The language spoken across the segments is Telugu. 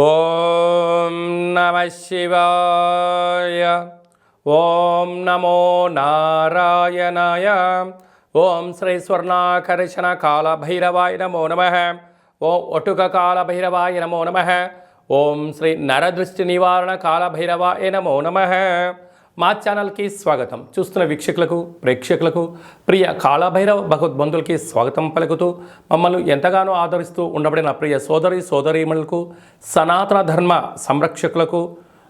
ఓం నమః శివాయ. ఓం నమో నారాయణాయ. ఓం శ్రీ స్వర్ణాకర్షణ కాల భైరవాయ నమో నమః. ఓం ఒటుక కాల భైరవాయ నమో నమః. ఓం శ్రీ నరదృష్టి నివారణ కాల భైరవాయ నమో నమః. మా ఛానల్కి స్వాగతం. చూస్తున్న వీక్షకులకు ప్రేక్షకులకు ప్రియ కాళభైరవ భగవద్బంధులకి స్వాగతం పలుకుతూ మమ్మల్ని ఎంతగానో ఆదరిస్తూ ఉండబడిన ప్రియ సోదరీమణులకు సనాతన ధర్మ సంరక్షకులకు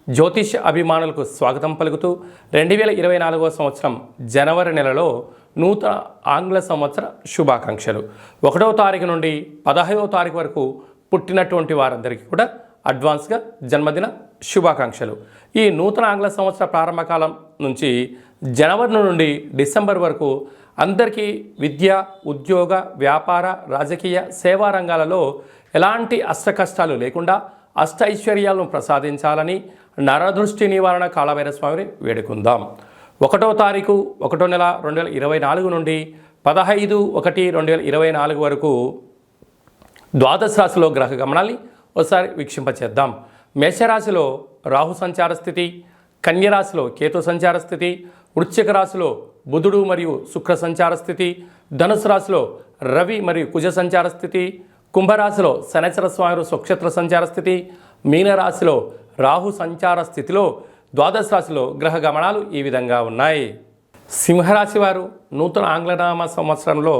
జ్యోతిష అభిమానులకు స్వాగతం పలుకుతూ 2024 సంవత్సరం జనవరి నెలలో నూతన ఆంగ్ల సంవత్సర శుభాకాంక్షలు. 1వ తారీఖు నుండి 15వ తారీఖు వరకు పుట్టినటువంటి వారందరికీ కూడా అడ్వాన్స్గా జన్మదిన శుభాకాంక్షలు. ఈ నూతన ఆంగ్ల సంవత్సర ప్రారంభకాలం నుంచి జనవరి నుండి డిసెంబర్ వరకు అందరికీ విద్య, ఉద్యోగ, వ్యాపార, రాజకీయ, సేవా రంగాలలో ఎలాంటి అష్టకష్టాలు లేకుండా అష్ట ఐశ్వర్యాలను ప్రసాదించాలని నరదృష్టి నివారణ కాళభైరవ స్వామిని వేడుకుందాం. 1వ తారీఖు 1వ నెల 2024 నుండి 15/1/2024 వరకు ద్వాదశ రాశిలో గ్రహ గమనాన్ని ఒకసారి వీక్షింపచేద్దాం. మేషరాశిలో రాహు సంచార స్థితి, కన్యరాశిలో కేతు సంచార స్థితి, వృశ్చిక రాశిలో బుధుడు మరియు శుక్ర సంచార స్థితి, ధనుసు రాశిలో రవి మరియు కుజ సంచార స్థితి, కుంభరాశిలో శనైశ్వర స్వామి స్వక్షేత్ర సంచార స్థితి, మీనరాశిలో రాహు సంచార స్థితిలో ద్వాదశ రాశిలో గ్రహ గమనాలు ఈ విధంగా ఉన్నాయి. సింహరాశి వారు నూతన ఆంగ్లనామ సంవత్సరంలో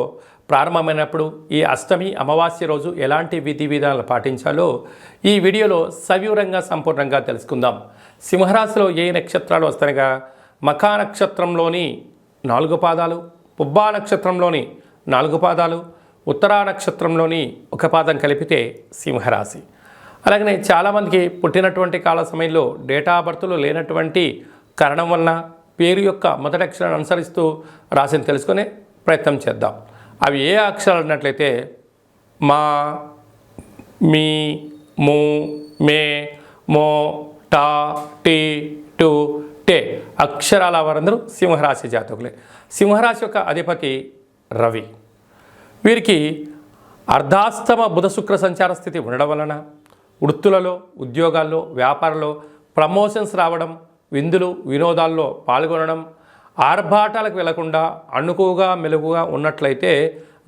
ప్రారంభమైనప్పుడు ఈ అష్టమి అమావాస్య రోజు ఎలాంటి విధి విధానాలు పాటించాలో ఈ వీడియోలో సవివరంగా సంపూర్ణంగా తెలుసుకుందాం. సింహరాశిలో ఏ నక్షత్రాలు వస్తాయనగా మఖా నక్షత్రంలోని 4 పాదాలు, పుబ్బా నక్షత్రంలోని 4 పాదాలు, ఉత్తరా నక్షత్రంలోని 1 పాదం కలిపితే సింహరాశి. అలాగనే చాలామందికి పుట్టినటువంటి కాల సమయంలో డేటా ఆఫ్ బర్త్లు లేనటువంటి కారణం వలన పేరు యొక్క మొదటి అక్షరాన్ని అనుసరిస్తూ రాశిని తెలుసుకునే ప్రయత్నం చేద్దాం. అవి ఏ అక్షరాలు అన్నట్లయితే మా, మీ, ము, మే, మో, టా, టీ, టు, టే అక్షరాల వారందరూ సింహరాశి జాతకులే. సింహరాశి యొక్క అధిపతి రవి. వీరికి అర్ధాస్తమ బుధ శుక్ర సంచార స్థితి ఉండడం వలన వృత్తులలో, ఉద్యోగాల్లో, వ్యాపారంలో ప్రమోషన్స్ రావడం, విందులు వినోదాల్లో పాల్గొనడం, ఆర్భాటాలకు వెళ్లకుండా అణుకుగా మెలుగుగా ఉన్నట్లయితే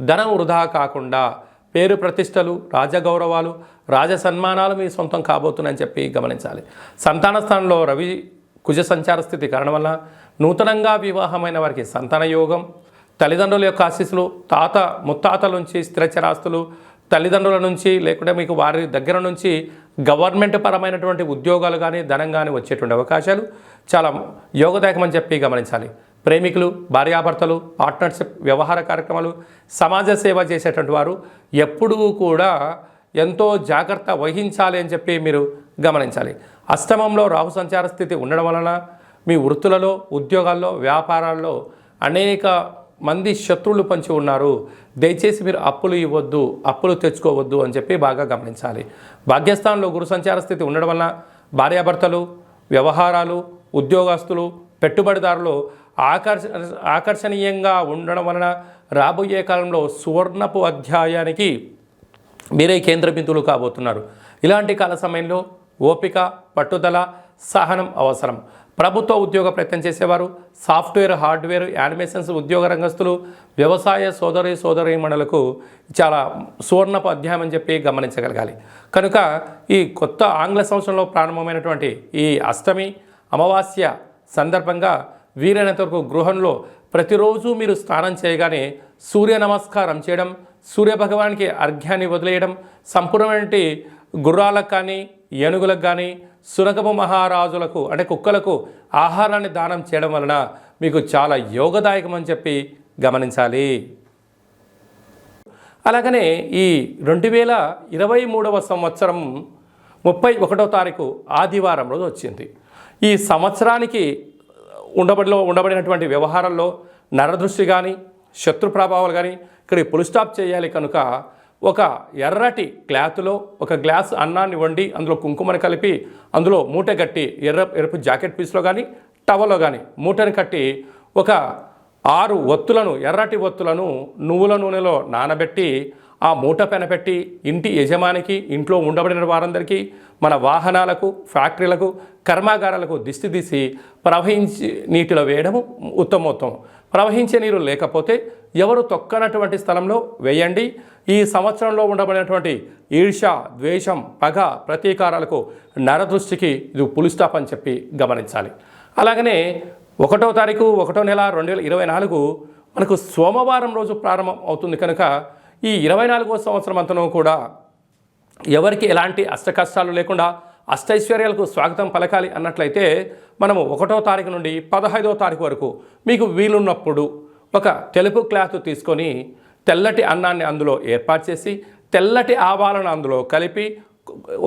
ధనం వృధా కాకుండా పేరు ప్రతిష్టలు, రాజగౌరవాలు, రాజ సన్మానాలు మీ సొంతం కాబోతున్నాయని చెప్పి గమనించాలి. సంతాన స్థానంలో రవి కుజ సంచార స్థితి కారణం వల్ల నూతనంగా వివాహమైన వారికి సంతాన యోగం, తల్లిదండ్రుల యొక్క ఆశీస్సులు, ముత్తాతల నుంచి స్థిరచరాస్తులు, తల్లిదండ్రుల నుంచి లేకుంటే మీకు వారి దగ్గర నుంచి గవర్నమెంట్ పరమైనటువంటి ఉద్యోగాలు కానీ ధనం కానీ వచ్చేటువంటి అవకాశాలు చాలా యోగదాయకమని చెప్పి గమనించాలి. ప్రేమికులు, భార్యాభర్తలు, పార్ట్నర్షిప్, వ్యవహార కార్యక్రమాలు, సమాజ సేవ చేసేటువంటి వారు ఎప్పుడూ కూడా ఎంతో జాగ్రత్త వహించాలి అని చెప్పి మీరు గమనించాలి. అష్టమంలో రాహు సంచార స్థితి ఉండడం వలన మీ వృత్తులలో, ఉద్యోగాల్లో, వ్యాపారాల్లో అనేక మంది శత్రువులు పంచి ఉన్నారు. దయచేసి మీరు అప్పులు ఇవ్వద్దు, అప్పులు తెచ్చుకోవద్దు అని చెప్పి బాగా గమనించాలి. భాగ్యస్థానంలో గురు సంచార స్థితి ఉండడం వలన భార్యాభర్తలు, వ్యవహారాలు, ఉద్యోగస్తులు, పెట్టుబడిదారులు ఆకర్షణీయంగా ఉండడం వలన రాబోయే కాలంలో సువర్ణపు అధ్యాయానికి మీరే కేంద్ర బిందువులు కాబోతున్నారు. ఇలాంటి కాల సమయంలో ఓపిక, పట్టుదల, సహనం అవసరం. ప్రభుత్వ ఉద్యోగ ప్రయత్నం చేసేవారు, సాఫ్ట్వేర్, హార్డ్వేర్, యానిమేషన్స్ ఉద్యోగ రంగస్తులు, వ్యవసాయ సోదరీమణులకు చాలా సువర్ణపు అధ్యాయం అని చెప్పి గమనించగలగాలి. కనుక ఈ కొత్త ఆంగ్ల సంవత్సరంలో ప్రారంభమైనటువంటి ఈ అష్టమి అమావాస్య సందర్భంగా వీలైనంత వరకు గృహంలో ప్రతిరోజు మీరు స్నానం చేయగానే సూర్య నమస్కారం చేయడం, సూర్యభగవానికి అర్ఘ్యాన్ని వదిలేయడం, సంపూర్ణమైన గుర్రాలకు కానీ, ఏనుగులకు కానీ, సునకపు మహారాజులకు అంటే కుక్కలకు ఆహారాన్ని దానం చేయడం వలన మీకు చాలా యోగదాయకం అని చెప్పి గమనించాలి. అలాగనే ఈ 2023 సంవత్సరం 31వ తారీఖు ఆదివారం రోజు వచ్చింది. ఈ సంవత్సరానికి ఉండబడినటువంటి వ్యవహారాల్లో నరదృష్టి కానీ, శత్రు ప్రభావాలు కానీ ఇక్కడ ఫుల్ స్టాప్ చేయాలి. కనుక ఒక ఎర్రటి క్లాత్లో ఒక గ్లాస్ అన్నాన్ని వండి అందులో కుంకుమని కలిపి అందులో మూట కట్టి ఎరుపు జాకెట్ పీస్లో కానీ టవల్లో కానీ మూటని కట్టి ఒక 6 ఒత్తులను, ఎర్రటి ఒత్తులను నువ్వుల నూనెలో నానబెట్టి ఆ మూట పైన పెట్టి ఇంటి యజమానికి, ఇంట్లో ఉండబడిన వారందరికీ, మన వాహనాలకు, ఫ్యాక్టరీలకు, కర్మాగారాలకు దిష్టి తీసి ప్రవహించి నీటిలో వేయడము ఉత్తమోత్తమం. ప్రవహించే నీరు లేకపోతే ఎవరు తొక్కనటువంటి స్థలంలో వేయండి. ఈ సంవత్సరంలో ఉండబడినటువంటి ఈర్ష్య, ద్వేషం, పగ, ప్రతీకారాలకు, నరదృష్టికి ఇది పులి స్టాప్ అని చెప్పి గమనించాలి. అలాగనే 1వ తారీఖు 1వ నెల 2024 మనకు సోమవారం రోజు ప్రారంభం అవుతుంది కనుక ఈ 24వ సంవత్సరం అంతనూ కూడా ఎవరికి ఎలాంటి అష్టకష్టాలు లేకుండా అష్టైశ్వర్యాలకు స్వాగతం పలకాలి అన్నట్లయితే మనము 1వ తారీఖు నుండి 15వ తారీఖు వరకు మీకు వీలున్నప్పుడు ఒక తెలుపు క్లాత్ తీసుకొని తెల్లటి అన్నాన్ని అందులో ఏర్పాటు చేసి తెల్లటి ఆవాలను అందులో కలిపి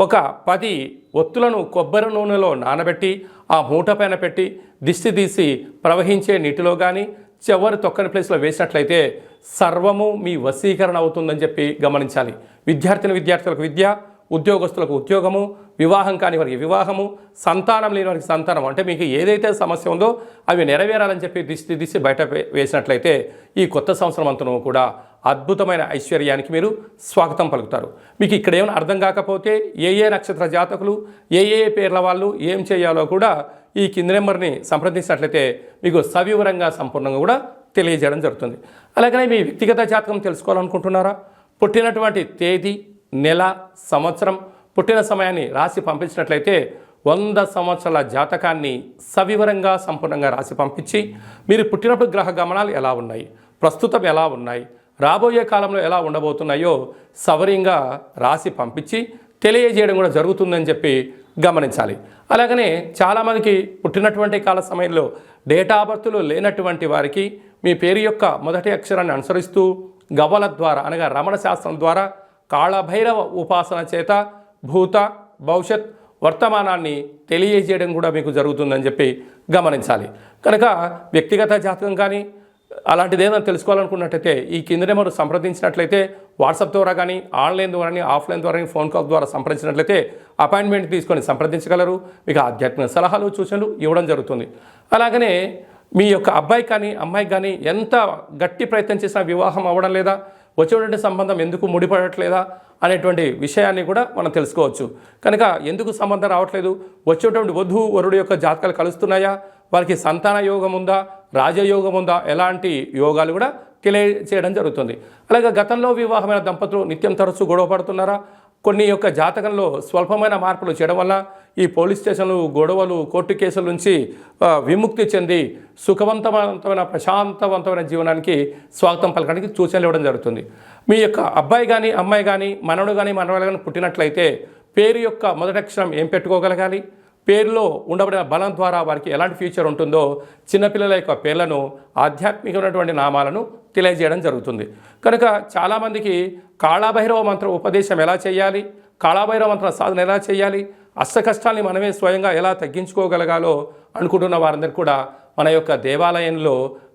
ఒక 10 ఒత్తులను కొబ్బరి నూనెలో నానబెట్టి ఆ మూట పైన పెట్టి దిష్టి తీసి ప్రవహించే నీటిలో కానీ చివరి తొక్కని ప్లేస్లో వేసినట్లయితే సర్వము మీ వశీకరణ అవుతుందని చెప్పి గమనించాలి. విద్యార్థులకు విద్య, ఉద్యోగస్తులకు ఉద్యోగము, వివాహం కాని వారికి వివాహము, సంతానం లేని వారికి సంతానం, అంటే మీకు ఏదైతే సమస్య ఉందో అవి నెరవేరాలని చెప్పి దిష్టి బయట వేసినట్లయితే ఈ కొత్త సంవత్సరం అంతను కూడా అద్భుతమైన ఐశ్వర్యానికి మీరు స్వాగతం పలుకుతారు. మీకు ఇక్కడ ఏమైనా అర్థం కాకపోతే ఏ నక్షత్ర జాతకులు, ఏ పేర్ల వాళ్ళు ఏం చేయాలో కూడా ఈ కింది నెంబర్ని సంప్రదించినట్లయితే మీకు సవివరంగా సంపూర్ణంగా కూడా తెలియజేయడం జరుగుతుంది. అలాగనే మీ వ్యక్తిగత జాతకం తెలుసుకోవాలనుకుంటున్నారా? పుట్టినటువంటి తేదీ, నెల, సంవత్సరం, పుట్టిన సమయాన్ని రాసి పంపించినట్లయితే 100 సంవత్సరాల జాతకాన్ని సవివరంగా సంపూర్ణంగా రాసి పంపించి మీరు పుట్టినప్పుడు గ్రహ గమనాలు ఎలా ఉన్నాయి, ప్రస్తుతం ఎలా ఉన్నాయి, రాబోయే కాలంలో ఎలా ఉండబోతున్నాయో సవరంగా రాసి పంపించి తెలియజేయడం కూడా జరుగుతుందని చెప్పి గమనించాలి. అలాగనే చాలామందికి పుట్టినటువంటి కాల సమయంలో డేటా ఆఫ్ బర్త్లు లేనటువంటి వారికి మీ పేరు యొక్క మొదటి అక్షరాన్ని అనుసరిస్తూ గవ్వల ద్వారా అనగా రమణ శాస్త్రం ద్వారా కాళభైరవ ఉపాసన చేత భూత, భవిష్యత్, వర్తమానాన్ని తెలియజేయడం కూడా మీకు జరుగుతుందని చెప్పి గమనించాలి. కనుక వ్యక్తిగత జాతకం కానీ అలాంటిది ఏదైనా తెలుసుకోవాలనుకున్నట్టయితే ఈ కింది నెంబర్ సంప్రదించినట్లయితే వాట్సాప్ ద్వారా కానీ, ఆన్లైన్ ద్వారా కానీ, ఆఫ్లైన్ ద్వారా కానీ, ఫోన్ కాల్ ద్వారా సంప్రదించినట్లయితే అపాయింట్మెంట్ తీసుకొని సంప్రదించగలరు. మీకు ఆధ్యాత్మిక సలహాలు, సూచనలు ఇవ్వడం జరుగుతుంది. అలాగనే మీ యొక్క అబ్బాయి కానీ అమ్మాయికి కానీ ఎంత గట్టి ప్రయత్నం చేసినా వివాహం అవ్వడం లేదా, వచ్చేటువంటి సంబంధం ఎందుకు ముడిపడట్లేదా అనేటువంటి విషయాన్ని కూడా మనం తెలుసుకోవచ్చు. కనుక ఎందుకు సంబంధం రావట్లేదు, వచ్చేటువంటి వధువు వరుడు యొక్క జాతకాలు కలుస్తున్నాయా, వారికి సంతాన యోగం ఉందా, రాజయోగం ఉందా, ఎలాంటి యోగాలు కూడా తెలియచేయడం జరుగుతుంది. అలాగే గతంలో వివాహమైన దంపతులు నిత్యం తరచూ గొడవ పడుతున్నారా, కొన్ని యొక్క జాతకంలో స్వల్పమైన మార్పులు చేయడం వల్ల ఈ పోలీస్ స్టేషన్లు, గొడవలు, కోర్టు కేసుల నుంచి విముక్తి చెంది సుఖవంతమైన ప్రశాంతవంతమైన జీవనానికి స్వాగతం పలకడానికి సూచనలు ఇవ్వడం జరుగుతుంది. మీ యొక్క అబ్బాయి కానీ అమ్మాయి కానీ మనవడు కానీ మనవడు కానీ పుట్టినట్లయితే పేరు యొక్క మొదటి అక్షరం ఏం పెట్టుకోగలగాలి, పేరులో ఉండబడిన బలం ద్వారా వారికి ఎలాంటి ఫ్యూచర్ ఉంటుందో చిన్నపిల్లల యొక్క పేర్లను, ఆధ్యాత్మికమైనటువంటి నామాలను తెలియజేయడం జరుగుతుంది. కనుక చాలామందికి కాళభైరవ మంత్ర ఉపదేశం ఎలా చేయాలి, కాళభైరవ మంత్ర సాధన ఎలా చేయాలి, అష్ట కష్టాల్ని మనమే స్వయంగా ఎలా తగ్గించుకోగలగాలో అనుకుంటున్న వారందరికీ కూడా మన యొక్క దేవాలయంలో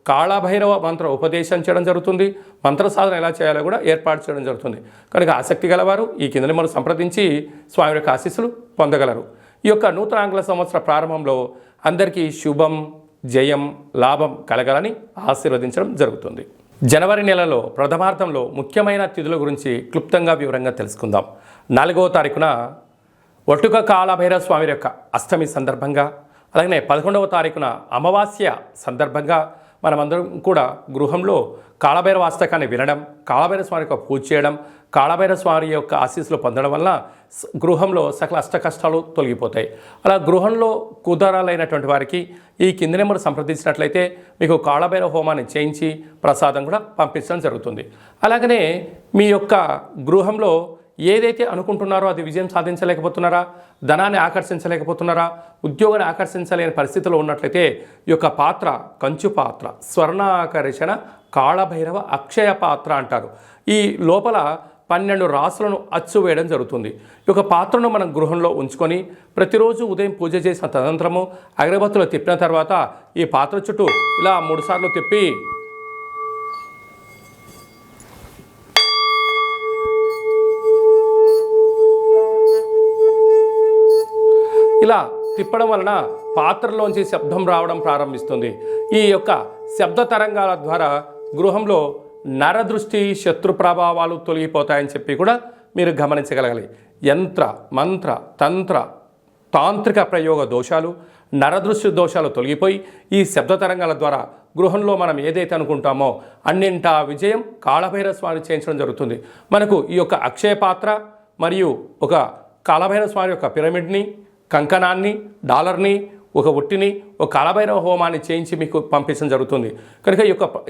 కాళభైరవ మంత్ర ఉపదేశం చేయడం జరుగుతుంది. మంత్ర సాధన ఎలా చేయాలో కూడా ఏర్పాటు చేయడం జరుగుతుంది. కనుక ఆసక్తి గలవారు ఈ కింద నెంబర్ను సంప్రదించి స్వామి యొక్క ఆశీస్సులు పొందగలరు. ఈ యొక్క నూతన ఆంగ్ల సంవత్సర ప్రారంభంలో అందరికీ శుభం, జయం, లాభం కలగాలని ఆశీర్వదించడం జరుగుతుంది. జనవరి నెలలో ప్రథమార్థంలో ముఖ్యమైన తిథుల గురించి క్లుప్తంగా వివరంగా తెలుసుకుందాం. 4వ తారీఖున ఒట్టుక కాళభైరవ స్వామి యొక్క అష్టమి సందర్భంగా, అలాగే 11వ తారీఖున అమావాస్య సందర్భంగా మనమందరం కూడా గృహంలో కాళభైరవ అష్టకాన్ని వినడం, కాళభైరవ స్వామి యొక్క పూజ చేయడం, కాళభైరవ స్వామి యొక్క ఆశీస్సులు పొందడం వల్ల గృహంలో సకల అష్ట కష్టాలు తొలగిపోతాయి. అలా గృహంలో కుదరాలైనటువంటి వారికి ఈ కింది నెంబర్ సంప్రదించినట్లయితే మీకు కాళభైరవ హోమాన్ని చేయించి ప్రసాదం కూడా పంపించడం జరుగుతుంది. అలాగనే మీ యొక్క గృహంలో ఏదైతే అనుకుంటున్నారో అది విజయం సాధించలేకపోతున్నారా, ధనాన్ని ఆకర్షించలేకపోతున్నారా, ఉద్యోగాన్ని ఆకర్షించలేని పరిస్థితిలో ఉన్నట్లయితే ఈ యొక్క పాత్ర కంచు పాత్ర, స్వర్ణాకర్షణ కాళభైరవ అక్షయ పాత్ర అంటారు. ఈ లోపల 12 రాసులను అచ్చు వేయడం జరుగుతుంది. ఈ యొక్క పాత్రను మనం గృహంలో ఉంచుకొని ప్రతిరోజు ఉదయం పూజ చేసిన తదనంతరము అగరబత్తులు తిప్పిన తర్వాత ఈ పాత్ర చుట్టూ ఇలా 3 సార్లు తిప్పి ఇలా తిప్పడం వలన పాత్రలోంచి శబ్దం రావడం ప్రారంభిస్తుంది. ఈ యొక్క శబ్ద తరంగాల ద్వారా గృహంలో నరదృష్టి శత్రు ప్రభావాలు తొలగిపోతాయని చెప్పి కూడా మీరు గమనించగలగాలి. యంత్ర మంత్ర తంత్ర తాంత్రిక ప్రయోగ దోషాలు, నరదృష్టి దోషాలు తొలగిపోయి ఈ శబ్ద తరంగాల ద్వారా గృహంలో మనం ఏదైతే అనుకుంటామో అన్నింటా విజయం కాళభైరవ స్వామి చేయించడం జరుగుతుంది. మనకు ఈ యొక్క అక్షయ పాత్ర మరియు ఒక కాళభైరవ స్వామి యొక్క పిరమిడ్ని, కంకణాన్ని, డాలర్ని, ఒక ఒట్టిని, ఒక కాళభైరవ హోమాన్ని చేయించి మీకు పంపించడం జరుగుతుంది. కనుక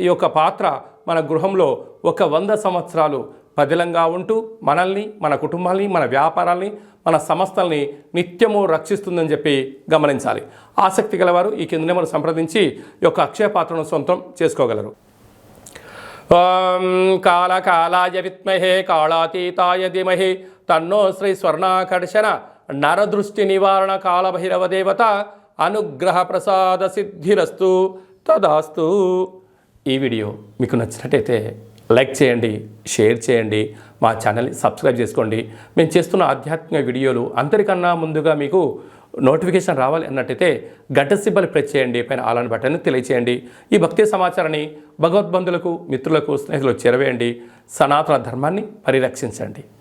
ఈ యొక్క పాత్ర మన గృహంలో 100 సంవత్సరాలు పదిలంగా ఉంటూ మనల్ని, మన కుటుంబాల్ని, మన వ్యాపారాల్ని, మన సంస్థల్ని నిత్యము రక్షిస్తుందని చెప్పి గమనించాలి. ఆసక్తి గలవారు ఈ కింద నెంబర్ సంప్రదించి ఈ యొక్క అక్షయ పాత్రను సొంతం చేసుకోగలరు. ఓం కాళకాలాయ విద్మహే కాళాతీతాయ ధీమహి తన్నో శ్రీ స్వర్ణాకర్షణ నరదృష్టి నివారణ కాళభైరవ దేవత అనుగ్రహ ప్రసాద సిద్ధిరస్తు తదాస్తు. ఈ వీడియో మీకు నచ్చినట్టయితే లైక్ చేయండి, షేర్ చేయండి, మా ఛానల్ని సబ్స్క్రైబ్ చేసుకోండి. మేము చేస్తున్న ఆధ్యాత్మిక వీడియోలు అందరికన్నా ముందుగా మీకు నోటిఫికేషన్ రావాలి అన్నట్టయితే గంట సింబల్ ప్రెస్ చేయండి, పైన ఆల్ అని బటన్ని తెలియచేయండి. ఈ భక్తి సమాచారాన్ని భగవద్బంధులకు, మిత్రులకు, స్నేహితులకు చేరవేయండి. సనాతన ధర్మాన్ని పరిరక్షించండి.